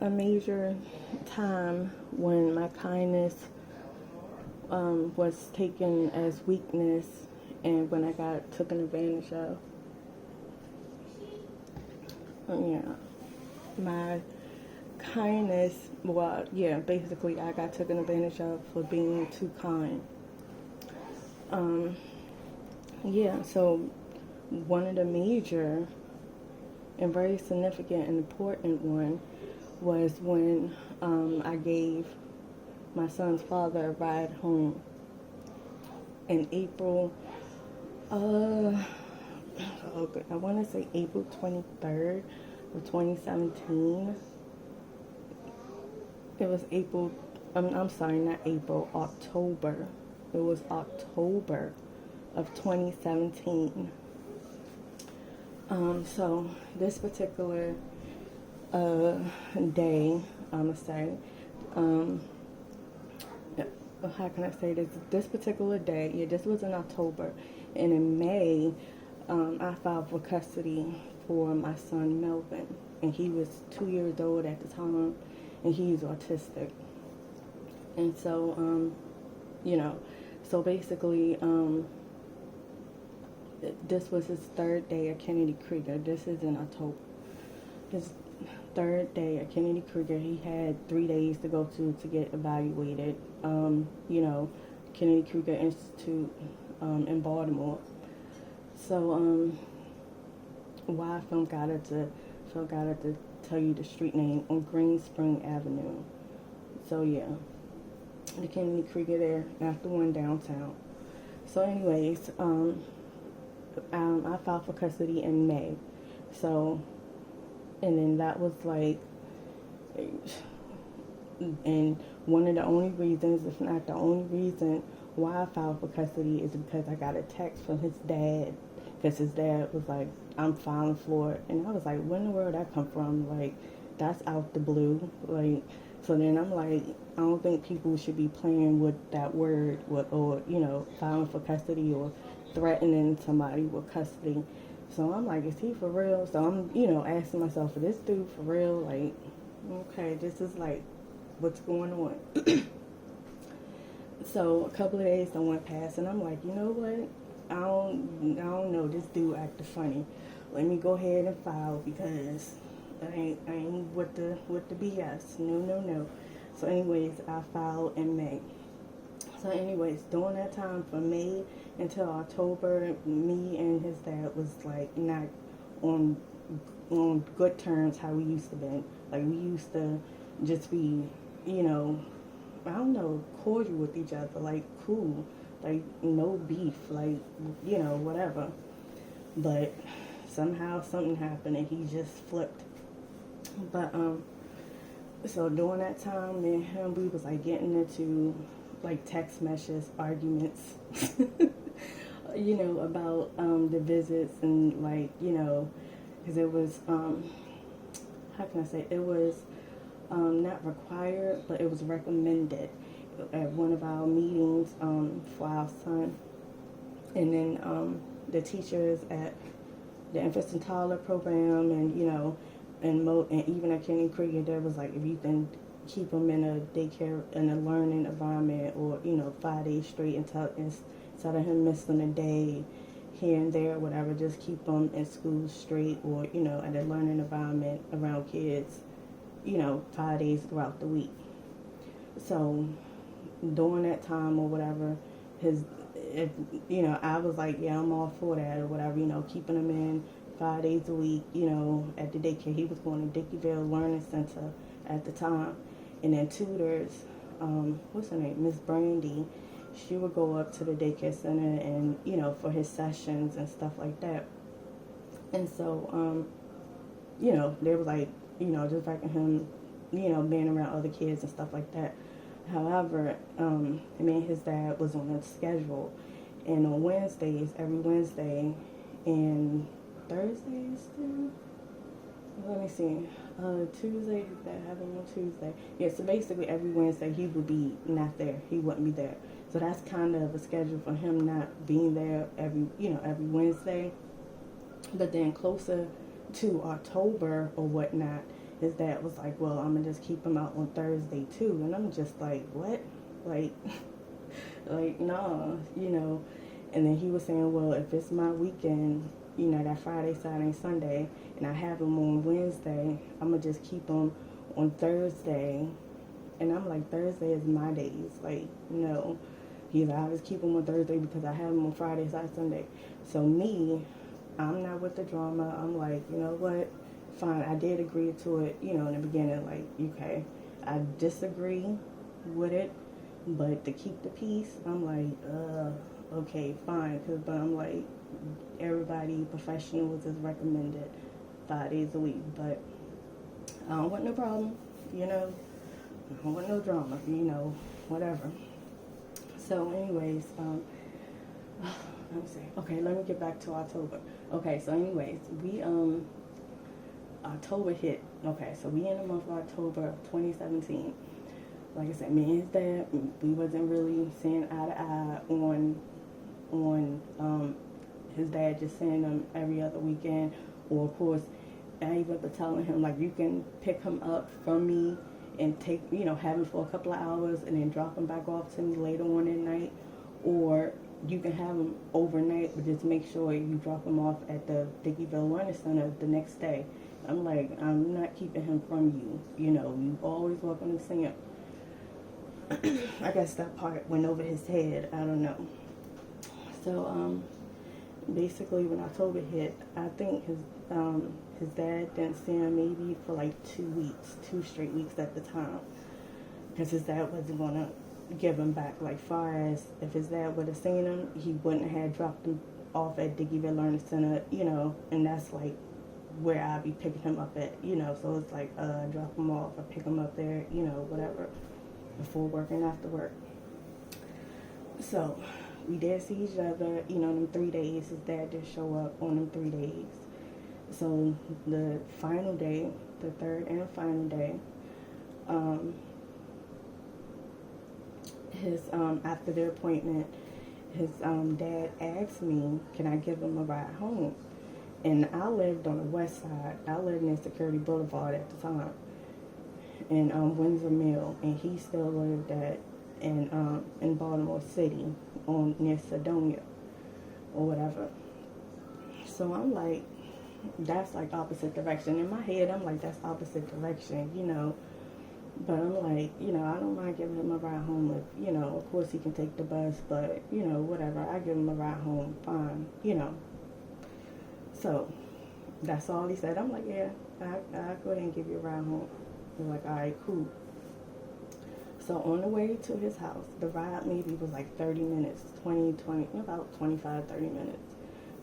a major time when my kindness was taken as weakness, and when I got taken advantage of. Yeah, my kindness, well, yeah, basically I got taken advantage of for being too kind. Yeah, so one of the major and very significant and important one was when I gave my son's father a ride home in April, okay, I want to say April 23rd of 2017. It was April, I'm sorry, not April, October. It was October of 2017. So this particular day, I'm going to say, how can I say this? This particular day, yeah, this was in October, and in May, I filed for custody for my son Melvin, and he was 2 years old at the time, and he's autistic. And so, so basically, this was his third day at Kennedy Krieger. This is in October. His third day at Kennedy Krieger. He had 3 days to go to get evaluated. Kennedy Krieger Institute in Baltimore. So, why I felt got to tell you the street name on Green Spring Avenue. So yeah, the Kennedy Krieger there after one downtown. So anyways, I filed for custody in May. So, and then that was like, and one of the only reasons, if not the only reason, why I filed for custody is because I got a text from his dad, because his dad was like, I'm filing for it. And I was like, where in the world that come from? Like, that's out the blue. Like, so then I'm like, I don't think people should be playing with that word, or filing for custody or threatening somebody with custody. So I'm like, is he for real? So I'm, asking myself, is this dude for real? Like, okay, this is like, what's going on? So a couple of days went past, and I'm like, you know what? I don't know. This dude acted funny. Let me go ahead and file, because I ain't with the BS. No. So anyways, I filed in May. So anyways, during that time from May until October, me and his dad was like not on good terms how we used to be. Like, we used to just be, I don't know, cordial with each other, like cool, like no beef, like, whatever. But somehow something happened and he just flipped. But so during that time, me and him, we was like getting into like text messages, arguments, about the visits, and like, because it was how can I say, it was not required, but it was recommended at one of our meetings for our son. And then the teachers at the infant and toddler program, and and even at Kennedy Krieger, there was like, if you can keep them in a daycare, in a learning environment, or 5 days straight instead of him missing a day here and there, whatever, just keep them in school straight, or at a learning environment around kids, 5 days throughout the week. So during that time or whatever, I was like, yeah, I'm all for that, or whatever, keeping him in 5 days a week, at the daycare. He was going to Dickeyville Learning Center at the time. And then tutors, what's her name, Miss Brandy, she would go up to the daycare center and, for his sessions and stuff like that. And so, they were like, just like him, being around other kids and stuff like that. However, me and his dad was on a schedule, and on Wednesdays, every Wednesday, and Thursdays too? Let me see. Tuesday, that happened on Tuesday. Yeah, so basically every Wednesday he would be not there. He wouldn't be there. So that's kind of a schedule for him not being there every Wednesday. But then closer to October or whatnot his dad was like, well, I'm gonna just keep him out on Thursday too. And I'm just like, what? Like, like, nah, you know. And then he was saying, well, if it's my weekend, you know, that Friday, Saturday, Sunday, and I have him on Wednesday, I'm gonna just keep him on Thursday. And I'm like, Thursday is my days. Like, no. He's like, I just keep him on Thursday because I have him on Friday, Saturday, Sunday. So me, I'm not with the drama. I'm like, you know what? Fine. I did agree to it, you know, in the beginning. Like, okay, I disagree with it, but to keep the peace, I'm like, okay, fine. But I'm like, everybody, professionals is recommended 5 days a week. But I don't want no problem, you know. I don't want no drama, you know, whatever. So, anyways, let me see. Okay, let me get back to October. Okay, so anyways, we October hit. Okay, so we in the month of October of 2017. Like I said, me and his dad, we wasn't really seeing eye to eye on his dad just seeing him every other weekend, or of course, I even telling him like, you can pick him up from me and take, you know, have him for a couple of hours and then drop him back off to me later on at night, or you can have him overnight, but just make sure you drop him off at the Dickeyville Learning Center the next day. I'm like, I'm not keeping him from you. You know, you always welcome to see him. I guess that part went over his head. I don't know. So, basically when October hit, I think his dad didn't see him maybe for like 2 weeks, 2 straight weeks at the time, because his dad wasn't gonna give him back. Like, far as if his dad would have seen him, he wouldn't have dropped him off at Dickeyville Learning Center, you know, and that's like where I'd be picking him up at, you know. So it's like drop him off or pick him up there, you know, whatever, before work and after work. So we did see each other, you know, them 3 days. His dad did show up on them 3 days. So the final day, the third and final day, his after their appointment, his dad asked me, can I give him a ride home? And I lived on the west side. I lived near Security Boulevard at the time, in Windsor Mill, and he still lived in Baltimore City, on near Sedonia or whatever. So I'm like, that's like opposite direction. In my head, I'm like, that's opposite direction, you know. But I'm like, you know, I don't mind giving him a ride home. If, you know, of course he can take the bus, but, you know, whatever. I give him a ride home, fine, you know. So that's all he said. I'm like, yeah, I'll go ahead and give you a ride home. He's like, all right, cool. So on the way to his house, the ride maybe was like 30 minutes, about 25, 30 minutes.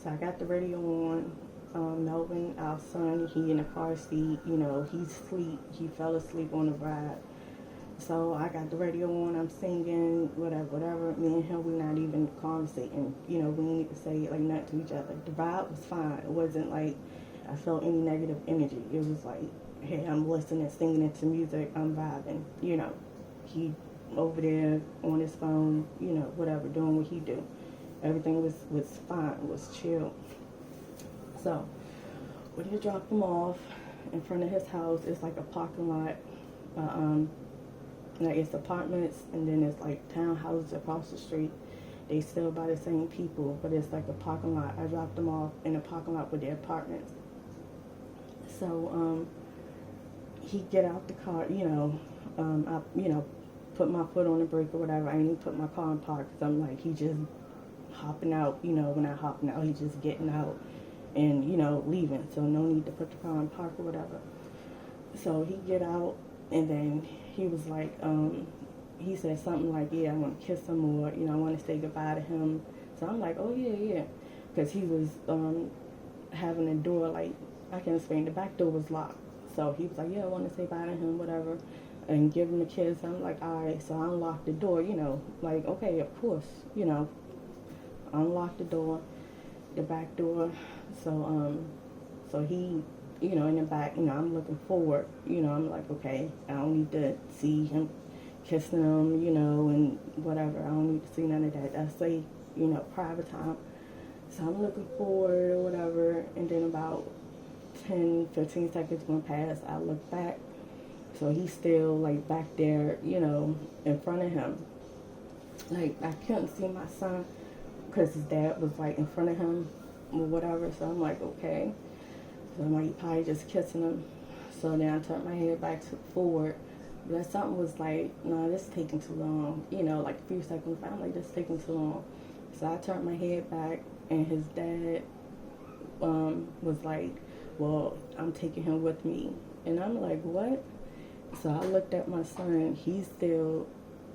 So I got the radio on. Melvin, our son, he in the car seat, you know, he's asleep. He fell asleep on the ride. So I got the radio on, I'm singing, whatever. Me and him, we're not even conversating. You know, we didn't even say like nothing to each other. The vibe was fine. It wasn't like I felt any negative energy. It was like, hey, I'm listening, singing to music, I'm vibing, you know. He over there on his phone, you know, whatever, doing what he do. Everything was fine, was chill. So we just dropped him off in front of his house. It's like a parking lot. Like it's apartments, and then it's like townhouses across the street. They still by the same people, but it's like a parking lot. I dropped them off in a parking lot with their apartments. So he get out the car, you know. I, you know, put my foot on the brake or whatever. I ain't even put my car in park, because I'm like, he just hopping out, you know. When I hopping out, he just getting out and, you know, leaving. So no need to put the car in park or whatever. So he get out, and then he was like, he said something like, yeah, I want to kiss him, or, you know, I want to say goodbye to him. So I'm like, oh, yeah. Because he was having a door, like, I can't explain, the back door was locked. So he was like, yeah, I want to say bye to him, whatever, and give him a kiss. I'm like, all right. So I unlocked the door, you know, like, okay, of course, you know. Unlocked the door, the back door. So he, you know, in the back, you know, I'm looking forward, you know, I'm like, okay, I don't need to see him kissing him, you know, and whatever. I don't need to see none of that. That's like, you know, private time. So I'm looking forward or whatever, and then about 10, 15 seconds went past. I looked back. So he's still like back there, in front of him. Like I couldn't see my son because his dad was like in front of him or whatever. So I'm like, okay. So I'm like, probably just kissing him. So then I turned my head back forward. But something was like, no, this is taking too long. Like a few seconds back, I'm like, this is taking too long. So I turned my head back, and his dad was like, well, I'm taking him with me. And I'm like, what? So I looked at my son. He's still,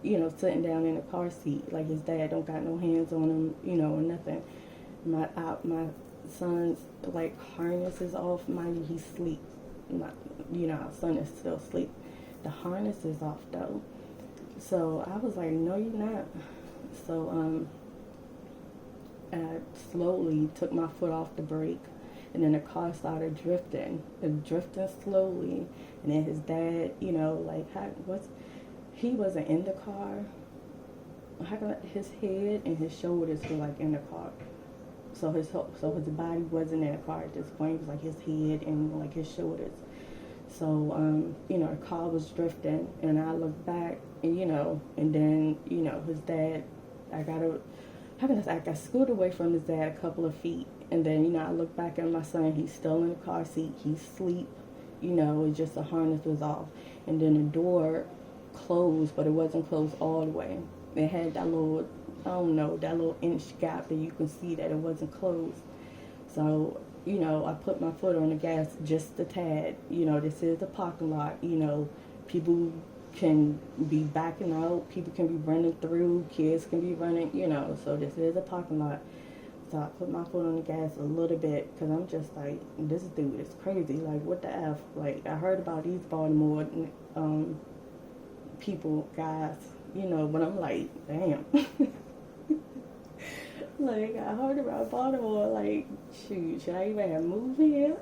sitting down in the car seat. Like his dad don't got no hands on him, or nothing. My son's like harness is off. Mind you, he's asleep. Our son is still asleep. The harness is off though. So I was like, no, you're not. So I slowly took my foot off the brake, and then the car started drifting slowly. And then his dad, he wasn't in the car. His head and his shoulders were like in the car. So his body wasn't in the car at this point. It was like his head and like his shoulders. So the car was drifting, and I looked back, and and then his dad, I got scooted away from his dad a couple of feet, and then I looked back at my son. He's still in the car seat. He's asleep. It's just the harness was off, and then the door closed, but it wasn't closed all the way. It had that little, that little inch gap that you can see that it wasn't closed. So, I put my foot on the gas just a tad. This is the parking lot. People can be backing out. People can be running through. Kids can be running, So this is a parking lot. So I put my foot on the gas a little bit because I'm just like, this dude is crazy. Like, what the F? Like, I heard about these Baltimore people, guys, but I'm like, damn. Like, I heard about Baltimore, like, shoot, should I even have moved here?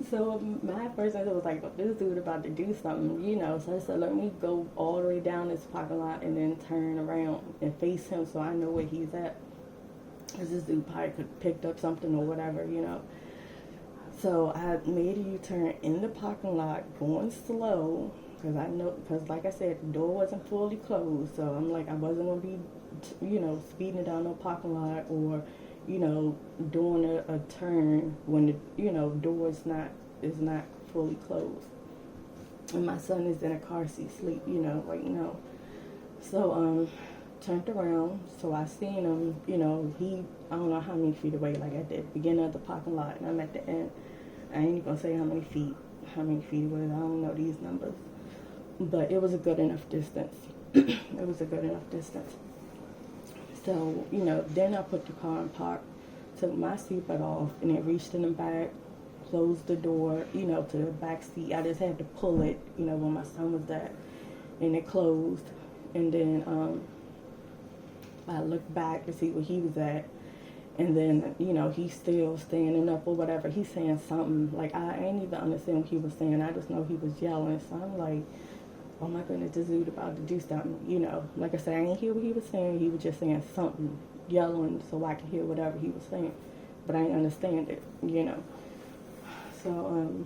So my first answer was like, oh, this dude about to do something, So I said, let me go all the way down this parking lot and then turn around and face him so I know where he's at. Because this dude probably could have picked up something or whatever, So I made a U-turn in the parking lot, going slow. Because like I said, the door wasn't fully closed. So I'm like, I wasn't going to be speeding down no parking lot or, doing a turn when the door is not fully closed. And my son is in a car seat sleep, like, no. So, turned around, so I seen him, I don't know how many feet away, like at the beginning of the parking lot, and I'm at the end. I ain't even gonna say how many feet it was, I don't know these numbers. But it was a good enough distance. It was a good enough distance. So, then I put the car in park, took my seatbelt off, and then reached in the back, closed the door, to the back seat. I just had to pull it, when my son was there, and it closed. And then I looked back to see where he was at, and then, he's still standing up or whatever. He's saying something, like, I ain't even understand what he was saying. I just know he was yelling. So I'm like, oh my goodness, this dude about to do something, Like I said, I didn't hear what he was saying. He was just saying something, yelling so I could hear whatever he was saying. But I didn't understand it, So,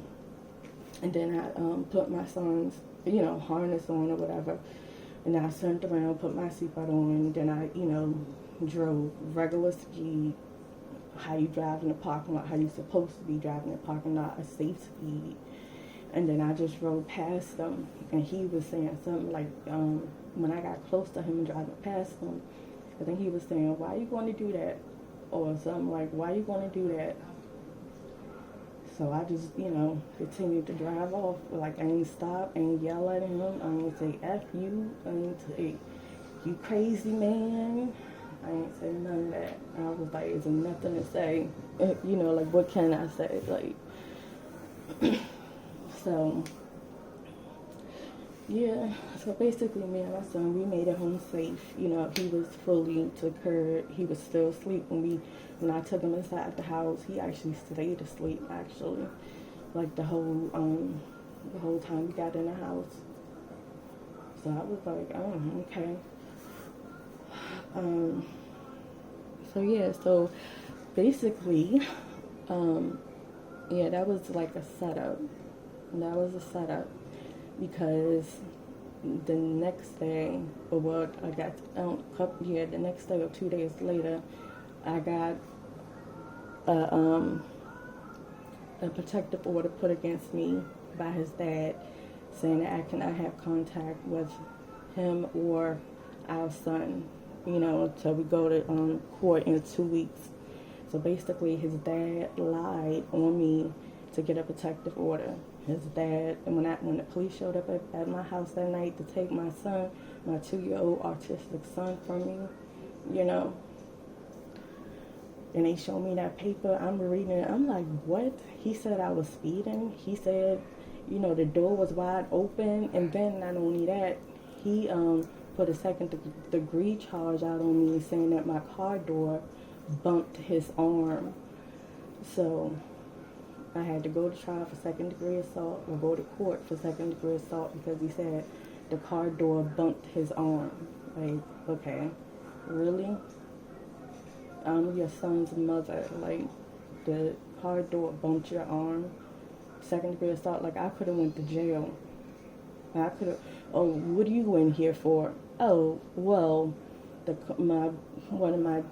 and then I put my son's, harness on or whatever. And then I turned around, put my seatbelt on, and then I, drove regular speed, how you drive in the parking lot, how you supposed to be driving in the parking lot, a safe speed. And then I just rode past him, and he was saying something like, when I got close to him and driving past him, I think he was saying, why are you going to do that? Or something like, why are you going to do that? So I just, continued to drive off. Like, I ain't stop, I ain't yell at him, I ain't say F you, I ain't say, you crazy man. I ain't say none of that. I was like, is there nothing to say? Like, what can I say? Like, so, yeah. So basically, me and my son, we made it home safe. He was fully took care. He was still asleep when I took him inside the house. He actually stayed asleep, actually, like the whole time we got in the house. So I was like, oh, okay. So yeah, so basically, Yeah, that was like a setup. That was a setup because the next day, or what I got, the next day or 2 days later, I got a a protective order put against me by his dad, saying that I cannot have contact with him or our son, until we go to court in 2 weeks. So basically, his dad lied on me to get a protective order. His dad, and when the police showed up at my house that night to take my son, my 2-year-old autistic son from me, you know, and they showed me that paper, I'm reading it, I'm like, what? He said I was speeding. He said, the door was wide open, and then not only that, he put a second-degree charge out on me, saying that my car door bumped his arm. So I had to go to trial for second-degree assault, or go to court for second-degree assault, because he said the car door bumped his arm. Like, okay, really? I'm your son's mother. Like, the car door bumped your arm. Second-degree assault. Like, I could have went to jail. I could have. Oh, what are you in here for? Oh, well, one of my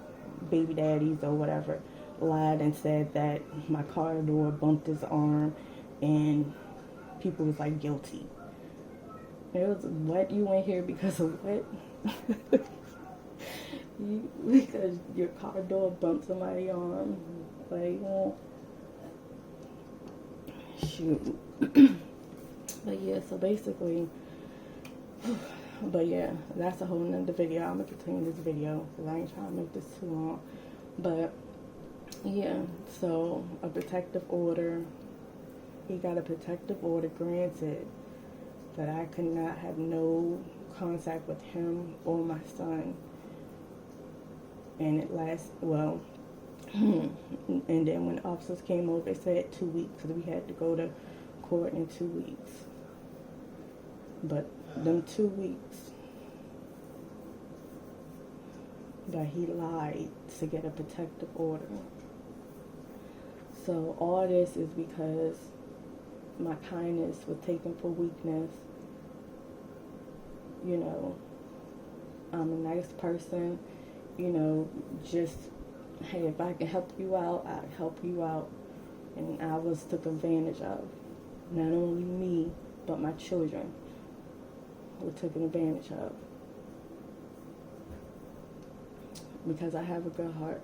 baby daddies or whatever lied and said that my car door bumped his arm, and people was like guilty. It was, what, you in here because of what? Because your car door bumped somebody's arm. Like, shoot. But yeah, so basically, but yeah, that's a whole nother video. I'm gonna continue this video because I ain't trying to make this too long. But yeah, so a protective order. He got a protective order granted that I could not have no contact with him or my son. And it lasts, well, and then when the officers came over, they said 2 weeks because we had to go to court in 2 weeks. But them 2 weeks that he lied to get a protective order. So all this is because my kindness was taken for weakness. I'm a nice person. Just, hey, if I can help you out, I'll help you out. And I was took advantage of. Not only me, but my children were taken advantage of. Because I have a good heart.